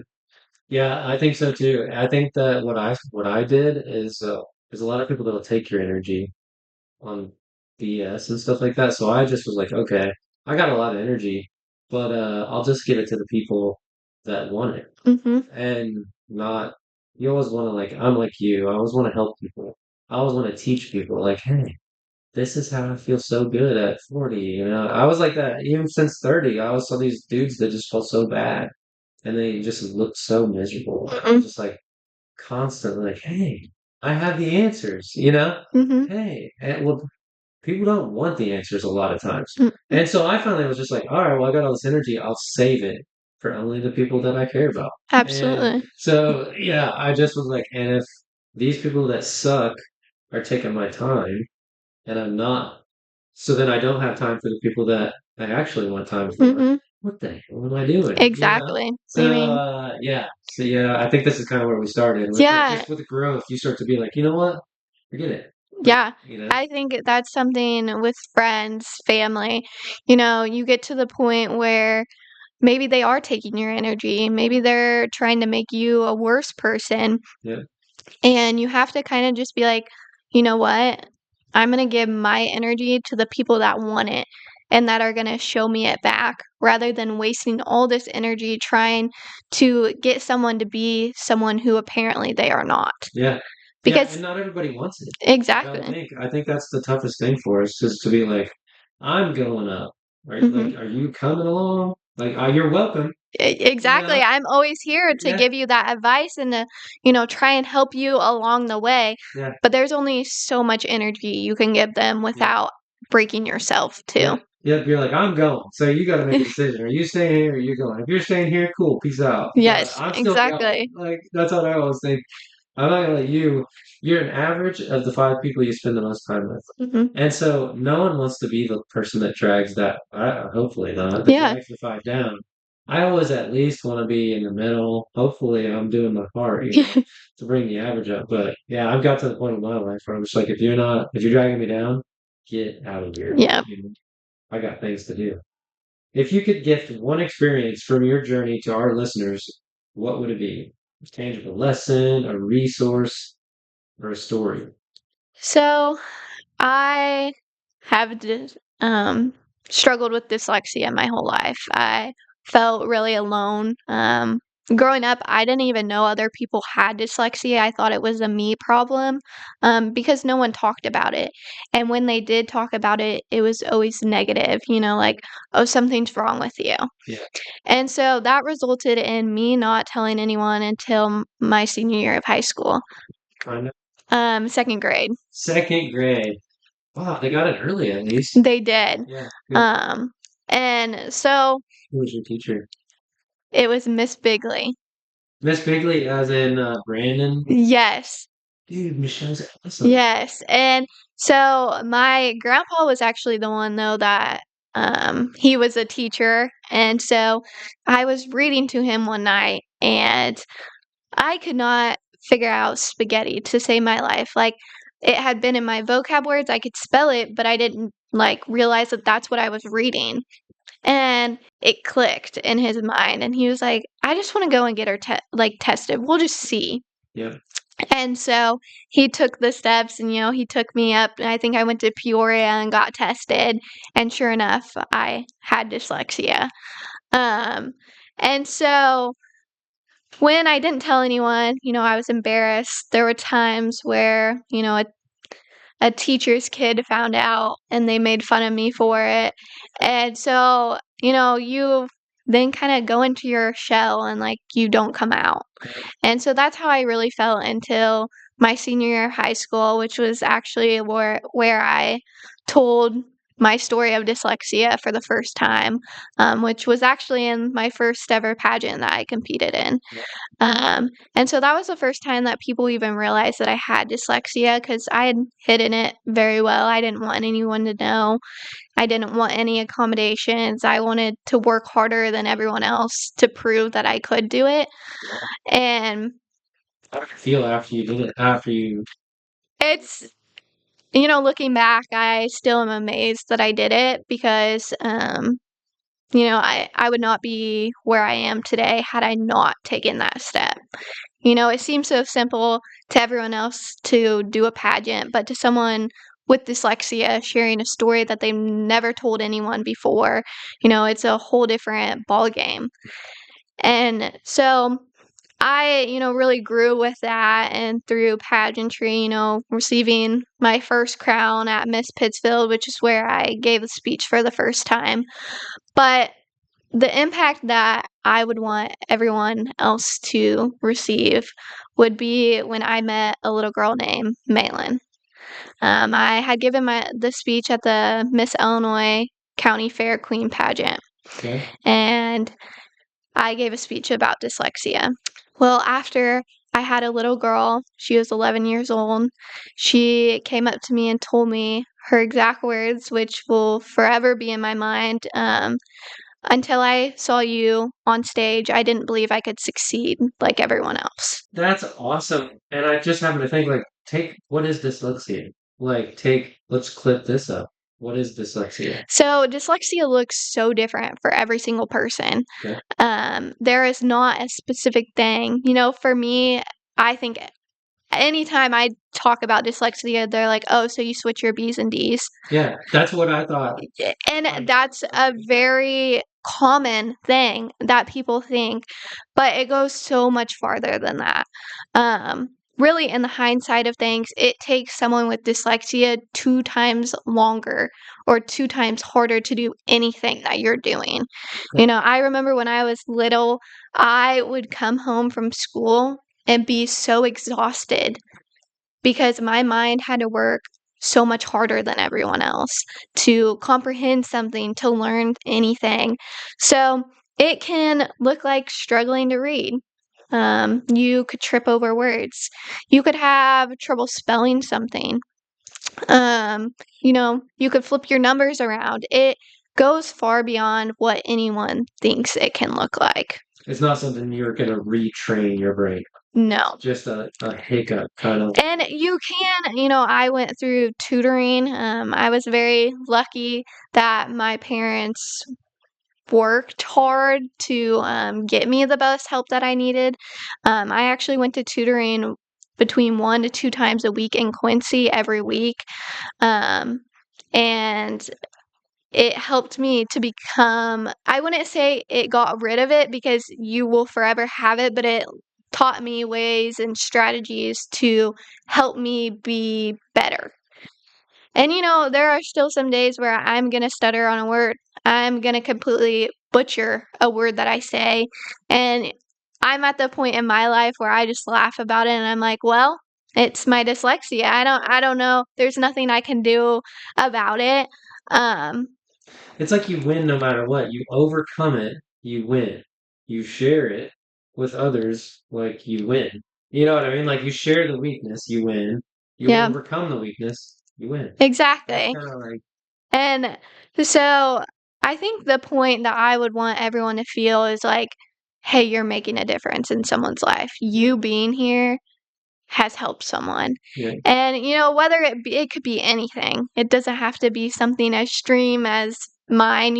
Yeah, I think so too. I think that what I did is there's a lot of people that'll take your energy on BS and stuff like that. So I just was like, okay, I got a lot of energy. but I'll just give it to the people that want it. Mm-hmm. And not, you always want to, like, I'm like you, I always want to help people. I always want to teach people, like, hey, this is how I feel so good at 40. I was like that even since 30. I always saw these dudes that just felt so bad and they just looked so miserable. I was Mm-hmm. just like constantly like, hey, I have the answers. Mm-hmm. Hey, and well, people don't want the answers a lot of times. And so I finally was just like, all right, well, I got all this energy. I'll save it for only the people that I care about. And Absolutely. so, yeah, I just was like, and if these people that suck are taking my time and I'm not, so then I don't have time for the people that I actually want time for. Mm-hmm. What the hell am I doing? Exactly. I So, mean, yeah. So, yeah, I think this is kind of where we started with the, yeah, just with the growth. You start to be like, you know what? Forget it. Like, yeah. I think that's something with friends, family. You get to the point where maybe they are taking your energy. Maybe they're trying to make you a worse person. yeah, And you have to kind of just be like, you know what? I'm going to give my energy to the people that want it and that are going to show me it back rather than wasting all this energy trying to get someone to be someone who apparently they are not. yeah. Yeah, and Because not everybody wants it. exactly. I think that's the toughest thing for us, just to be like, I'm going up, right? Hmm. Like, are you coming along? Like, you're welcome, you Exactly. know? I'm always here to Yeah, give you that advice and to try and help you along the way. yeah, But there's only so much energy you can give them yeah, without breaking yourself yeah, too. yeah. You're like, I'm going. So you got to make a decision. Are you staying here or are you going? If you're staying here, cool, peace out. But Yes, I'm still going. exactly. Like, that's what I always think. I'm not gonna let you. You're an average of the five people you spend the most time with. Hmm. And so no one wants to be the person that drags that, hopefully not, that Yeah. drags the five down. I always at least want to be in the middle. Hopefully I'm doing my part, to bring the average up. But yeah, I've got to the point in my life where I'm just like, if you're dragging me down, get out of here. Yeah. I got things to do. If you could gift one experience from your journey to our listeners, what would it be? A tangible lesson, a resource, or a story? So I have struggled with dyslexia my whole life. I felt really alone. Growing up, I didn't even know other people had dyslexia. I thought it was a me problem because no one talked about it. And when they did talk about it, it was always negative, like, oh, something's wrong with you. Yeah, And so that resulted in me not telling anyone until my senior year of high school, kind of. second grade. Second grade. Wow, they got it early at least. They did. Yeah, good. Um, and so Who was your teacher? it was Miss Bigley. Miss Bigley, as in Brandon. Yes. Dude, Michelle's awesome. Yes. And so my grandpa was actually the one though that he was a teacher. And so I was reading to him one night and I could not figure out spaghetti to save my life. Like it had been in my vocab words, I could spell it, but I didn't like realize that that's what I was reading. And it clicked in his mind, and he was like, "I just wanna go and get her tested. We'll just see." Yeah, And so he took the steps and, he took me up, and I think I went to Peoria and got tested, and sure enough, I had dyslexia. Um, and so when I didn't tell anyone, I was embarrassed. There were times where, a teacher's kid found out and they made fun of me for it. And so, you then kind of go into your shell and like you don't come out. And so that's how I really felt until my senior year of high school, which was actually where I told my story of dyslexia for the first time, which was actually in my first ever pageant that I competed in. yeah, And so that was the first time that people even realized that I had dyslexia because I had hidden it very well. I didn't want anyone to know. I didn't want any accommodations. I wanted to work harder than everyone else to prove that I could do it. yeah. And How did you feel after you did it? After you, it's, looking back, I still am amazed that I did it because, I would not be where I am today had I not taken that step. It seems so simple to everyone else to do a pageant, but to someone with dyslexia sharing a story that they've never told anyone before. It's a whole different ball game. And so I, really grew with that and through pageantry, receiving my first crown at Miss Pittsfield, which is where I gave a speech for the first time. But the impact that I would want everyone else to receive would be when I met a little girl named Malin. I had given the speech at the Miss Illinois County Fair Queen pageant, Okay. and I gave a speech about dyslexia. Well, after I had a little girl, she was 11 years old, she came up to me and told me her exact words, which will forever be in my mind. Until I saw you on stage, I didn't believe I could succeed like everyone else. That's awesome. And I just happened to think, what is dyslexia? Let's clip this up. What is dyslexia? So dyslexia looks so different for every single person. Okay. There is not a specific thing. For me, I think anytime I talk about dyslexia, they're like, "Oh, so you switch your B's and D's." Yeah, that's what I thought. And that's a very common thing that people think, but it goes so much farther than that. Really, in the hindsight of things, it takes someone with dyslexia 2 times longer or 2 times harder to do anything that you're doing. I remember when I was little, I would come home from school and be so exhausted because my mind had to work so much harder than everyone else to comprehend something, to learn anything. So it can look like struggling to read. You could trip over words. You could have trouble spelling something. You could flip your numbers around. It goes far beyond what anyone thinks it can look like. It's not something you're going to retrain your brain. No. Just a hiccup kind of. And you can, I went through tutoring. I was very lucky that my parents worked hard to get me the best help that I needed. I actually went to tutoring between 1 to 2 times a week in Quincy every week. And it helped me to become, I wouldn't say it got rid of it because you will forever have it, but it taught me ways and strategies to help me be better. And there are still some days where I'm going to stutter on a word. I'm going to completely butcher a word that I say. And I'm at the point in my life where I just laugh about it and I'm like, well, it's my dyslexia. I don't know. There's nothing I can do about it. It's like you win no matter what. You overcome it, you win. You share it with others, like you win. You know what I mean? Like you share the weakness, you win. You Yeah, overcome the weakness, you win. That's exactly. kind of like, And so I think the point that I would want everyone to feel is like, hey, you're making a difference in someone's life. You being here has helped someone. yeah. And whether it could be anything. It doesn't have to be something as extreme as mine.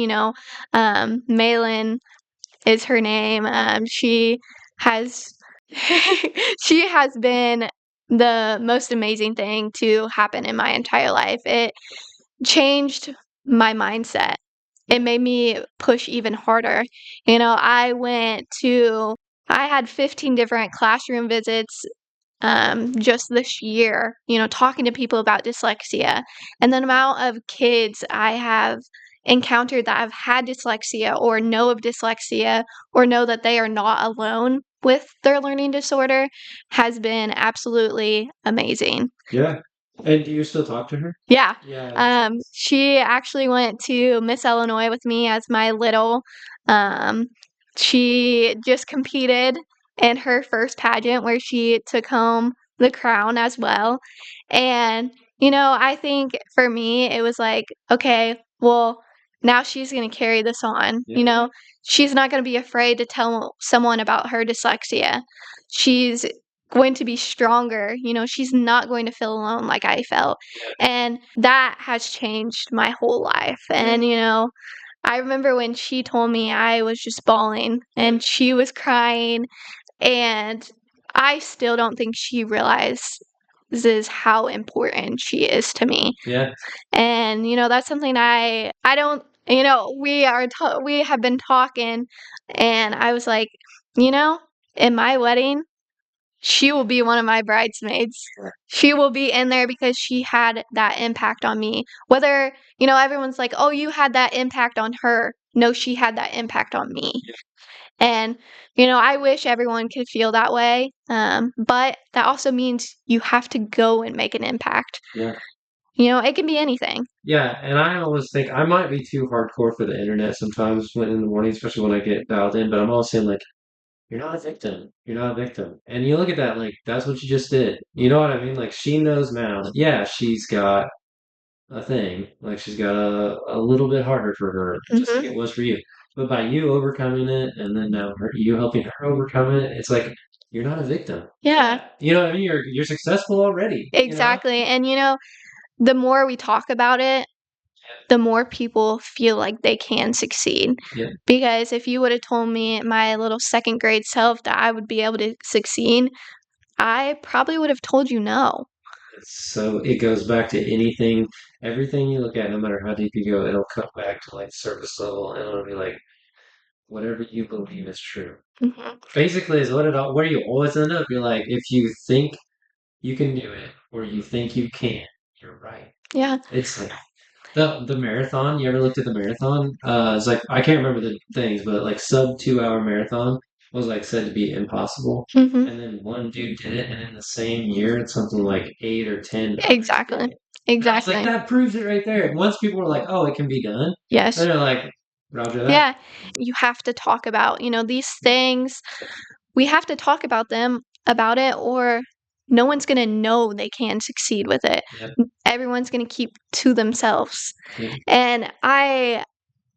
Malin is her name. She has she has been the most amazing thing to happen in my entire life. It changed my mindset. It made me push even harder. I had 15 different classroom visits just this year, talking to people about dyslexia. And the amount of kids I have encountered that have had dyslexia or know of dyslexia or know that they are not alone with their learning disorder has been absolutely amazing. Yeah. And do you still talk to her? Yeah. Yeah. She actually went to Miss Illinois with me as my little. Um, she just competed in her first pageant where she took home the crown as well. And, I think for me, it was like, okay, well, now she's going to carry this on. Yeah. She's not going to be afraid to tell someone about her dyslexia. She's going to be stronger. She's not going to feel alone like I felt. And that has changed my whole life. And, I remember when she told me, I was just bawling and she was crying. And I still don't think she realized realizes how important she is to me. Yeah. And that's something I don't. We have been talking, and I was like, in my wedding, she will be one of my bridesmaids. She will be in there because she had that impact on me. Whether, everyone's like, "Oh, you had that impact on her." No, she had that impact on me. Yeah. And, I wish everyone could feel that way. But that also means you have to go and make an impact. Yeah. It can be anything. Yeah, and I always think I might be too hardcore for the internet sometimes when in the morning, especially when I get dialed in, but I'm always saying like, you're not a victim. You're not a victim. And you look at that like that's what you just did. You know what I mean? Like she knows now that yeah, she's got a thing. Like she's got a little bit harder for her, just like Mhm. it was for you. But by you overcoming it and then now you helping her overcome it, it's like you're not a victim. Yeah. You know what I mean? You're successful already, you know? Exactly. And the more we talk about it, the more people feel like they can succeed. Yeah. Because if you would have told me my little second grade self that I would be able to succeed, I probably would have told you no. So it goes back to anything, everything you look at, no matter how deep you go, it'll come back to like surface level and it'll be like whatever you believe is true. Mhm. Basically is what it all where you always end up. You're like, if you think you can do it or you think you can, you're right. Yeah. It's like the marathon. You ever looked at the marathon? It's like I can't remember the things, but like sub 2 hour marathon was like said to be impossible. Mhm. And then one dude did it, and in the same year, it's something like 8 or 10 others did Exactly. it. And I was like, Exactly. that proves it right there. And once people were like, oh, it can be done, Yes. then they're like, Roger that. Yeah. You have to talk about, these things. We have to talk about it, or no one's going to know they can succeed with it. Yep. Everyone's going to keep to themselves. Yep. And I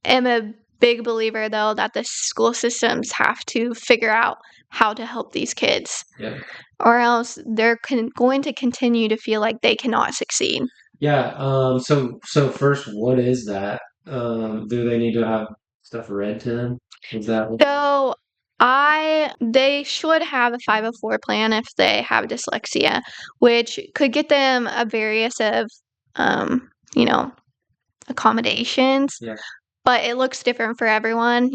am a big believer, though, that the school systems have to figure out how to help these kids, Yep. or else they're going to continue to feel like they cannot succeed. Yeah. So first, what is that? Do they need to have stuff read to them? Is that what? So they should have a 504 plan if they have dyslexia, which could get them a various of, um, you know, accommodations, Yeah. but it looks different for everyone.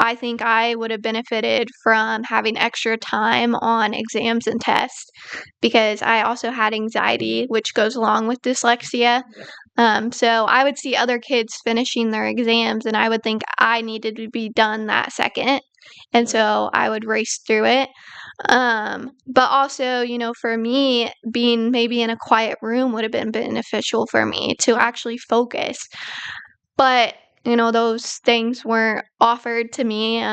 I think I would have benefited from having extra time on exams and tests because I also had anxiety, which goes along with dyslexia. Yeah. So I would see other kids finishing their exams, and I would think I needed to be done that second. And Yeah. so I would race through it. But also, for me, being maybe in a quiet room would have been beneficial for me to actually focus. But, those things weren't offered to me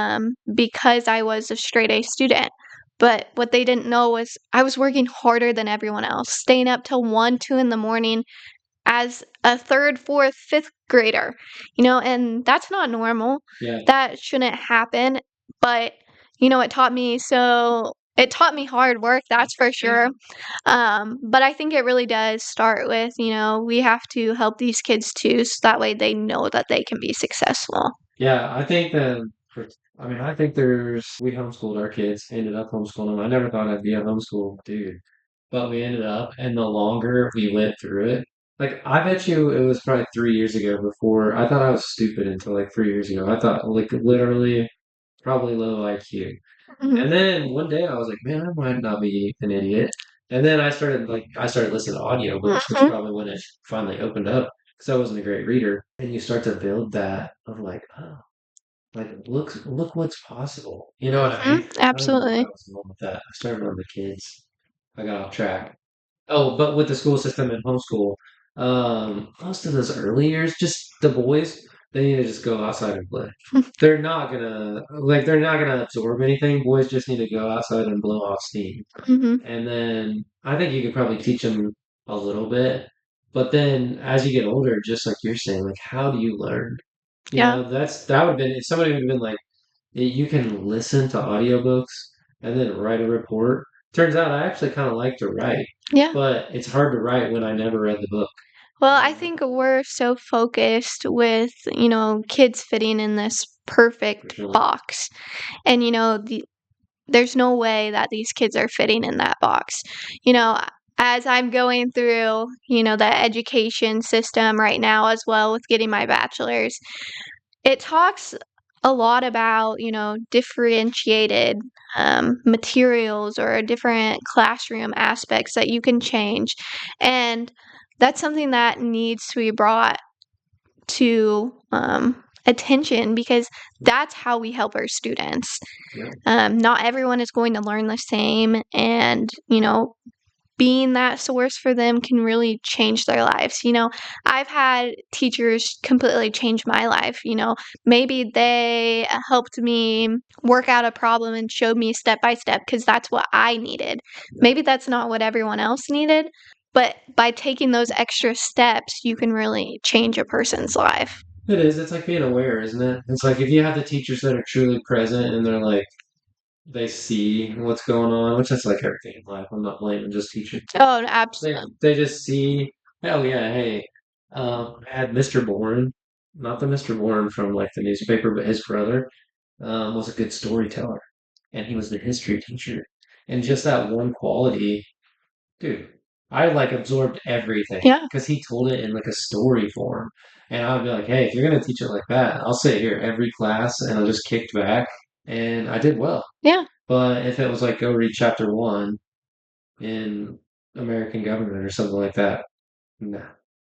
because I was a straight A student. But what they didn't know was I was working harder than everyone else, staying up till 1, 2 in the morning as a third, fourth, fifth grader, and that's not normal. Yeah. That shouldn't happen. But, it taught me hard work, that's for sure. But I think it really does start with, we have to help these kids too, so that way they know that they can be successful. Yeah, I think that, I mean, I think we homeschooled our kids, ended up homeschooling them. I never thought I'd be a homeschool dude, but we ended up, and the longer we went through it, like, I bet you it was probably 3 years ago before, I thought I was stupid until like 3 years ago. I thought, like, literally, probably low IQ. Mhm. And then one day I was like, man, I might not be an idiot. And then I started listening to audiobooks, which Mhm. probably when it finally opened up, because I wasn't a great reader. And you start to build that of like, oh, like look what's possible. You know what I mean? Mhm. I don't know what I Absolutely. was going with that. I started on the kids. I got off track. Oh, but with the school system and homeschool, most of those early years, just the boys, they need to just go outside and play. They're not gonna absorb anything. Boys just need to go outside and blow off steam. Mhm. And then I think you could probably teach them a little bit. But then as you get older, just like you're saying, like how do you learn? Yeah. That would have been if somebody would have been like, you can listen to audiobooks and then write a report. Turns out I actually kind of like to write, Yeah. but it's hard to write when I never read the book. Well, You I know, think we're so focused with, kids fitting in this for perfect sure. box. And, there's no way that these kids are fitting in that box. You know, as I'm going through, the education system right now as well with getting my bachelor's, it talks a lot about, differentiated materials or different classroom aspects that you can change. And that's something that needs to be brought to attention because that's how we help our students. Yeah. Not everyone is going to learn the same, and being that source for them can really change their lives. I've had teachers completely change my life. Maybe they helped me work out a problem and showed me step by step because that's what I needed. Maybe that's not what everyone else needed, but by taking those extra steps, you can really change a person's life. It is. It's like being aware, isn't it? It's like if you have the teachers that are truly present and they're like, they see what's going on, which is like everything in life. I'm not blaming just teaching. Oh, They absolutely. they just see, oh yeah, hey, I had Mr. Bourne, not the Mr. Bourne from like the newspaper, but his brother was a good storyteller, and he was the history teacher, and just that one quality, dude. I like absorbed everything Yeah. because he told it in like a story form, and I'd be like, hey, if you're gonna teach it like that, I'll sit here every class, and I just kicked back, and I did well. Yeah. But if it was like go read chapter one in American Government or something like that, nah,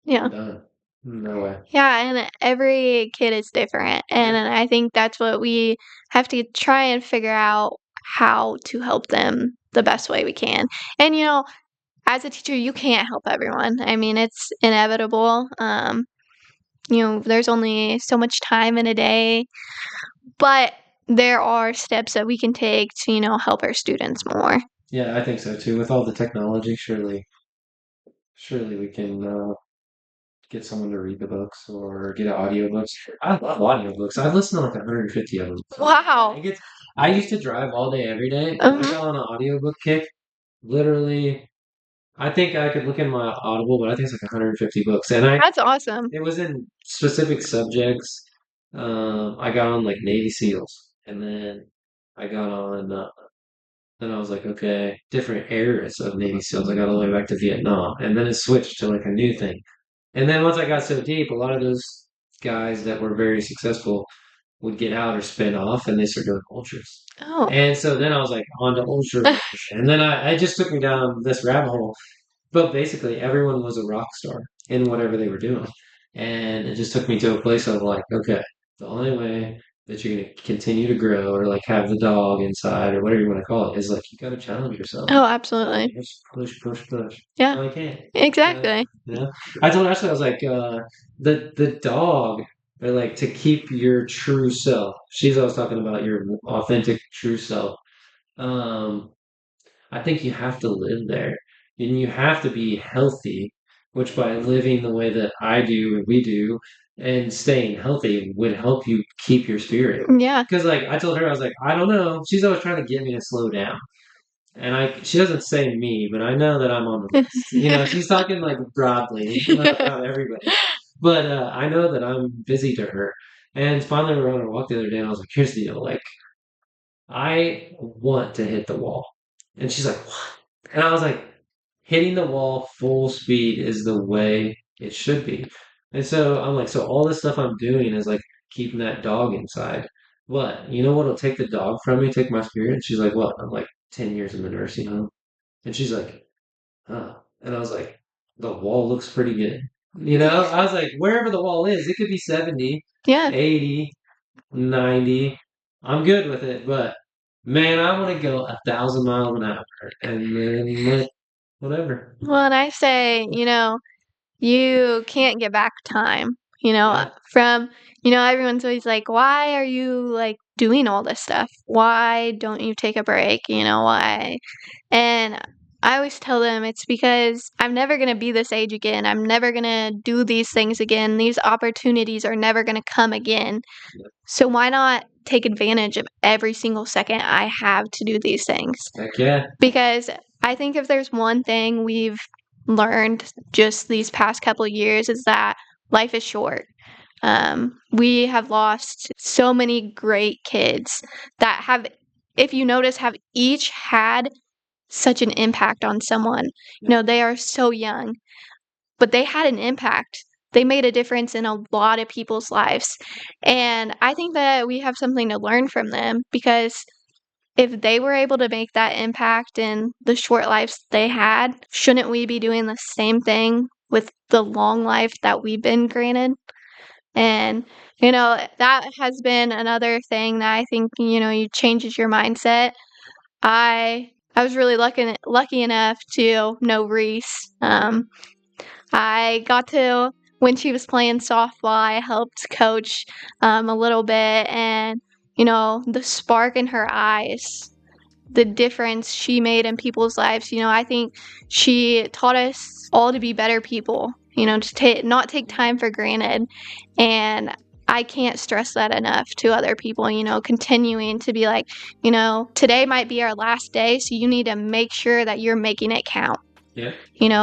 Yeah. I'm done. No way. Yeah, and every kid is different. And Yeah. I think that's what we have to try and figure out how to help them the best way we can. And, as a teacher, you can't help everyone. I mean, it's inevitable. There's only so much time in a day, but there are steps that we can take to, help our students more. Yeah, I think so too. With all the technology, surely we can get someone to read the books or get audiobooks. I love audiobooks. I've listened to like 150 of them. Wow. I used to drive all day, every day, and I Um, got on an audiobook kick. Literally, I think I could look in my Audible, but I think it's like 150 books. And that's awesome. it was in specific subjects. I got on like Navy SEALs, and then I got on. Then I was like, okay, different eras of Navy SEALs. I got all the way back to Vietnam, and then it switched to like a new thing. And then once I got so deep, a lot of those guys that were very successful would get out or spin off, and they started doing ultras. Oh. And so then I was like on to ultra, and then I just took me down this rabbit hole. But basically, everyone was a rock star in whatever they were doing. And it just took me to a place of like, okay, the only way that you're going to continue to grow or like have the dog inside or whatever you want to call it is like you got to challenge yourself. Oh, absolutely. Just push, push, push. Yeah, No, you can't. exactly. You know? I told Ashley, I was like, the dog, or like to keep your true self. She's always talking about your authentic true self. Um, I think you have to live there and you have to be healthy, which by living the way that I do and we do and staying healthy would help you keep your spirit. Yeah. Because like I told her, I was like, I don't know. She's always trying to get me to slow down. And she doesn't say me, but I know that I'm on the list. She's talking like broadly, not everybody. But I know that I'm busy to her. And finally we were on a walk the other day and I was like, here's the deal, like I want to hit the wall. And she's like, what? And I was like, hitting the wall full speed is the way it should be. And so I'm like, so all this stuff I'm doing is like keeping that dog inside. What? You know what'll take the dog from me, take my spirit? And she's like, what? I'm like, 10 years in the nursing home. And she's like, huh. And I was like, the wall looks pretty good. I was like, wherever the wall is, it could be 70, Yeah. 80, 90. I'm good with it, but man, I want to go 1,000 miles an hour and then like, whatever. Well, and I say, you can't get back time. Yeah. From, everyone's always like, why are you like doing all this stuff? Why don't you take a break? Why? And I always tell them it's because I'm never going to be this age again. I'm never going to do these things again. These opportunities are never going to come again. So why not take advantage of every single second I have to do these things? Heck yeah. Because I think if there's one thing we've learned just these past couple of years is that life is short. We have lost so many great kids that have, if you notice, have each had such an impact on someone. They are so young, but they had an impact. They made a difference in a lot of people's lives. And I think that we have something to learn from them, because if they were able to make that impact in the short lives they had, shouldn't we be doing the same thing with the long life that we've been granted? And, that has been another thing that I think, you changes your mindset. I was really lucky enough to know Reese. I got to, when she was playing softball, I helped coach a little bit, and the spark in her eyes, the difference she made in people's lives. I think she taught us all to be better people, to not take time for granted. And I can't stress that enough to other people, continuing to be like, today might be our last day, so you need to make sure that you're making it count. Yeah.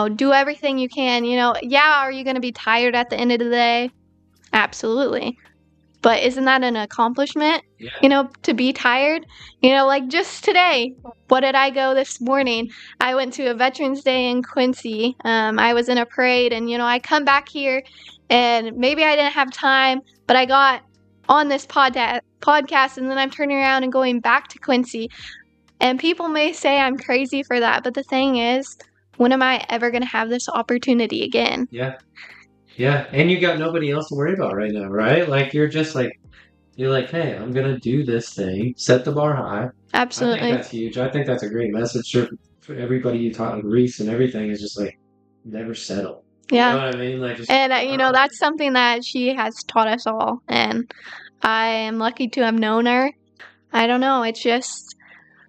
Do everything you can. Yeah, are you going to be tired at the end of the day? Absolutely. But isn't that an accomplishment? Yeah. To be tired? Like just today, what did I go this morning? I went to a Veterans Day in Quincy. I was in a parade, and I come back here, and maybe I didn't have time, but I got on this podcast, and then I'm turning around and going back to Quincy. And people may say I'm crazy for that, but the thing is, when am I ever going to have this opportunity again? Yeah. Yeah. And you got nobody else to worry about right now, right? Like you're like, hey, I'm gonna do this thing, set the bar high. Absolutely. I think that's huge. I think that's a great message for everybody you taught, like Reese and everything, is just like never settle. Yeah. You know what I mean? Like just, and that's something that she has taught us all, and I am lucky to have known her. I don't know, it's just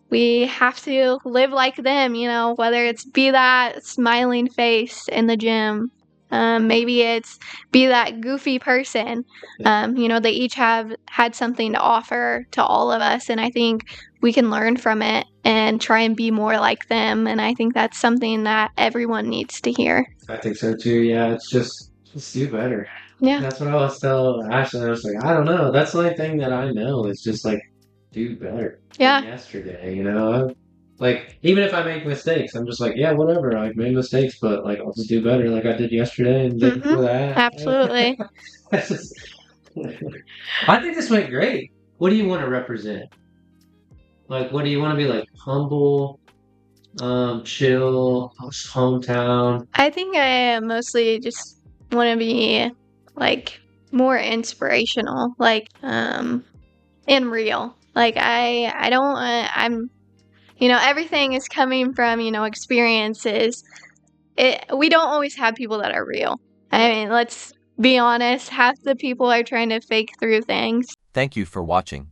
we have to live like them, whether it's be that smiling face in the gym, maybe it's be that goofy person. They each have had something to offer to all of us, and I think we can learn from it and try and be more like them. And I think that's something that everyone needs to hear. I think so too. Yeah, it's just do better. Yeah. That's what I always tell Ashley. I was like, I don't know. That's the only thing that I know is just like do better. Yeah. Than yesterday, like even if I make mistakes, I'm just like, yeah, whatever. I made mistakes, but like I'll just do better, like I did yesterday and did before that. Absolutely. I think this went great. What do you want to represent? Like, what do you want to be like? Humble, chill, hometown. I think I mostly just want to be like more inspirational, like and real. Like I don't I'm everything is coming from, experiences. We don't always have people that are real. I mean, let's be honest, half the people are trying to fake through things. Thank you for watching.